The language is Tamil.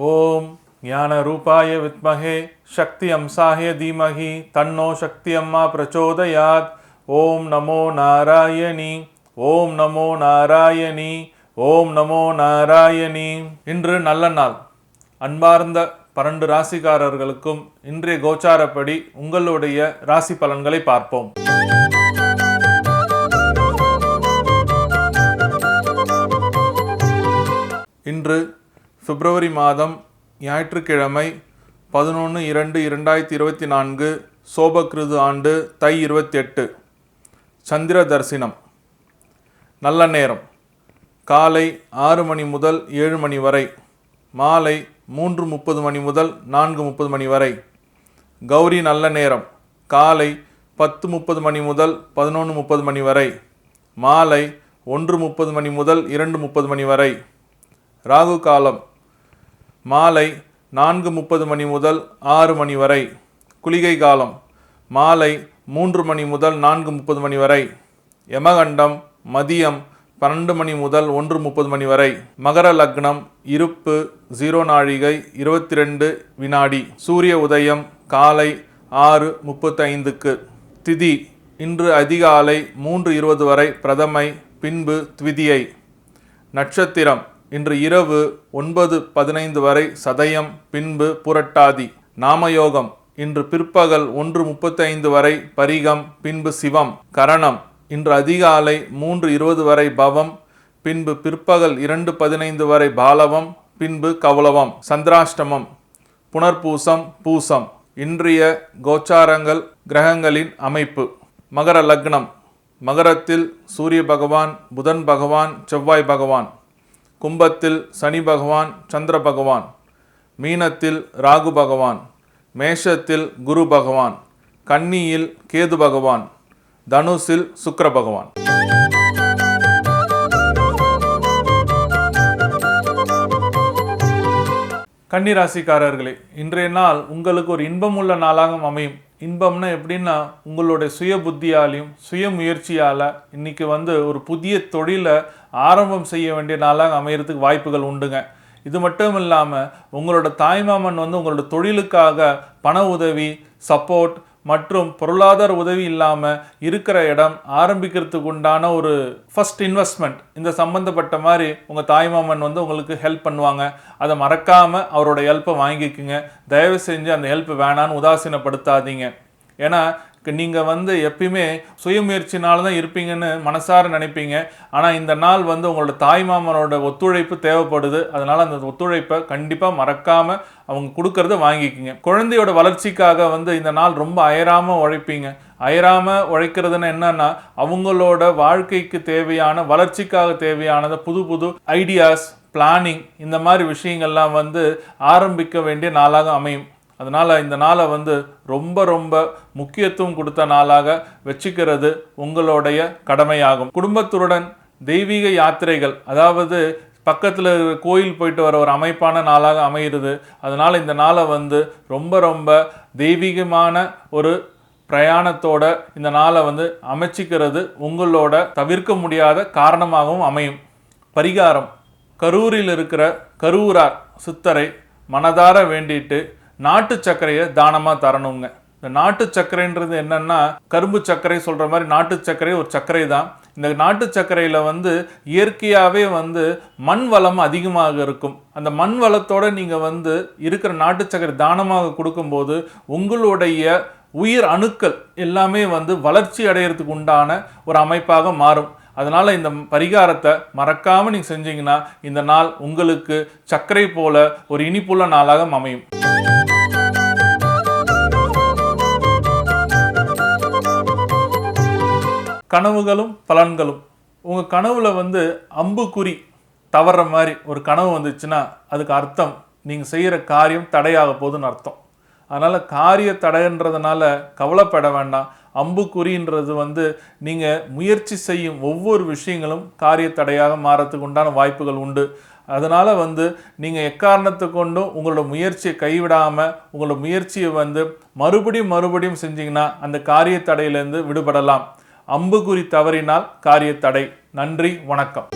ஓம் ஞான ரூபாய வித்மஹே சக்தி அம்சாய தீமஹி தன்னோ சக்தி அம்மா பிரச்சோதயாத். ஓம் நமோ நாராயணி, ஓம் நமோ நாராயணி, ஓம் நமோ நாராயணி. இன்று நல்ல நாள். அன்பார்ந்த 12 ராசிக்காரர்களுக்கும் இன்றைய கோச்சாரப்படி உங்களுடைய ராசி பலன்களை பார்ப்போம். இன்று பிப்ரவரி மாதம் ஞாயிற்றுக்கிழமை 11/2/2024 சோபகிருது ஆண்டு தை 28. சந்திர தரிசனம். நல்ல நேரம் காலை 6 மணி முதல் 7 மணி வரை, மாலை 3:30 மணி முதல் 4:30 மணி வரை. கௌரி நல்ல நேரம் காலை 10:30 மணி முதல் 11:30 மணி வரை, மாலை 1:30 மணி முதல் 2:30 மணி வரை. ராகு காலம் மாலை 4:30 மணி முதல் 6 மணி வரை. குளிகை காலம் மாலை 3 மணி முதல் 4:30 மணி வரை. யமகண்டம் மதியம் 12 மணி முதல் 1:30 மணி வரை. மகர லக்னம் இருப்பு 0 நாழிகை 22 வினாடி. சூரிய உதயம் காலை 6:35க்கு. திதி இன்று அதிகாலை 3:20 வரை பிரதமை, பின்பு த்விதியை. நட்சத்திரம் இன்று இரவு 9:15 வரை சதயம், பின்பு புரட்டாதி. நாமயோகம் இன்று பிற்பகல் 1:35 வரை பரிகம், பின்பு சிவம். கரணம் இன்று அதிகாலை 3:20 வரை பவம், பின்பு பிற்பகல் 2:15 வரை பாலவம், பின்பு கௌலவம். சந்திராஷ்டமம் புனர்பூசம், பூசம். இன்றைய கோச்சாரங்கள், கிரகங்களின் அமைப்பு. மகர லக்னம். மகரத்தில் சூரிய பகவான், புதன் பகவான், செவ்வாய் பகவான். கும்பத்தில் சனி பகவான், சந்திர பகவான். மீனத்தில் ராகு பகவான். மேஷத்தில் குரு பகவான். கன்னியில் கேது பகவான். தனுசில் சுக்கிர பகவான். கன்னிராசிக்காரர்களே, இன்றைய நாள் உங்களுக்கு ஒரு இன்பமுள்ள நாளாக அமையும். இன்பம்னா எப்படின்னா, உங்களுடைய சுய புத்தியாலையும் சுய முயற்சியால் இன்றைக்கி ஒரு புதிய தொழிலை ஆரம்பம் செய்ய வேண்டிய நாளாக அமையறதுக்கு வாய்ப்புகள் உண்டுங்க. இது மட்டும் இல்லாமல் உங்களோட தாய்மாமன் உங்களோட தொழிலுக்காக பண உதவி, சப்போர்ட் மற்றும் பொருளாதார உதவி இல்லாமல் இருக்கிற இடம் ஆரம்பிக்கிறதுக்கு உண்டான ஒரு ஃபர்ஸ்ட் இன்வெஸ்ட்மெண்ட் இந்த சம்மந்தப்பட்ட மாதிரி உங்கள் தாய்மாமன் உங்களுக்கு ஹெல்ப் பண்ணுவாங்க. அதை மறக்காமல் அவரோட ஹெல்ப்பை வாங்கிக்குங்க. தயவு செஞ்சு அந்த ஹெல்ப் வேணான்னு உதாசீனப்படுத்தாதீங்க. ஏன்னா நீங்கள் எப்பயுமே சுயமுயற்சினால தான் இருப்பீங்கன்னு மனசார நினைப்பீங்க. ஆனால் இந்த நாள் உங்களோட தாய்மாமனோட ஒத்துழைப்பு தேவைப்படுது. அதனால் அந்த ஒத்துழைப்பை கண்டிப்பாக மறக்காமல் அவங்க கொடுக்கறத வாங்கிக்கிங்க. குழந்தையோட வளர்ச்சிக்காக இந்த நாள் ரொம்ப அயராமல் உழைப்பீங்க. அயராமல் உழைக்கிறதுன்னு என்னன்னா, அவங்களோட வாழ்க்கைக்கு தேவையான வளர்ச்சிக்காக தேவையானதை புது புது ஐடியாஸ், பிளானிங், இந்த மாதிரி விஷயங்கள்லாம் ஆரம்பிக்க வேண்டிய நாளாக அமையும். அதனால் இந்த நாளை ரொம்ப ரொம்ப முக்கியத்துவம் கொடுத்த நாளாக வச்சுக்கிறது உங்களுடைய கடமையாகும். குடும்பத்துடன் தெய்வீக யாத்திரைகள், அதாவது பக்கத்தில் கோயில் போயிட்டு வர ஒரு அமைப்பான நாளாக அமைகிறது. அதனால் இந்த நாளை ரொம்ப ரொம்ப தெய்வீகமான ஒரு பிரயாணத்தோட இந்த நாளை அமைச்சிக்கிறது உங்களோட தவிர்க்க முடியாத காரணமாகவும் அமையும். பரிகாரம்: கரூரில் இருக்கிற கரூரார் சித்தரை மனதார வேண்டிட்டு நாட்டு சர்க்கரையை தானமாக தரணுங்க. இந்த நாட்டு சர்க்கரைன்றது என்னன்னா, கரும்பு சர்க்கரை சொல்கிற மாதிரி நாட்டு சர்க்கரை ஒரு சர்க்கரை தான். இந்த நாட்டு சர்க்கரையில் இயற்கையாகவே மண் வளம் அதிகமாக இருக்கும். அந்த மண் வளத்தோடு நீங்கள் இருக்கிற நாட்டு சர்க்கரை தானமாக கொடுக்கும்போது உங்களுடைய உயிர் அணுக்கள் எல்லாமே வளர்ச்சி அடைகிறதுக்கு உண்டான ஒரு அமைப்பாக மாறும். அதனால் இந்த பரிகாரத்தை மறக்காமல் நீங்கள் செஞ்சீங்கன்னா இந்த நாள் உங்களுக்கு சர்க்கரை போல ஒரு இனிப்புள்ள நாளாக அமையும். கனவுகளும் பலன்களும். உங்கள் கனவுல அம்புக்குறி தவறுற மாதிரி ஒரு கனவு வந்துச்சுன்னா அதுக்கு அர்த்தம் நீங்கள் செய்கிற காரியம் தடையாக போகுதுன்னு அர்த்தம். அதனால் காரிய தடைன்றதுனால கவலைப்பட வேண்டாம். அம்புக்குறின்றது நீங்கள் முயற்சி செய்யும் ஒவ்வொரு விஷயங்களும் காரிய தடையாக மாறத்துக்கு உண்டான வாய்ப்புகள் உண்டு. அதனால் நீங்கள் எக்காரணத்தை கொண்டும் உங்களோட முயற்சியை கைவிடாமல் உங்களோட முயற்சியை மறுபடியும் செஞ்சிங்கன்னா அந்த காரிய தடையிலேருந்து விடுபடலாம். அம்புக்குறி தவறினால் காரிய தடை. நன்றி, வணக்கம்.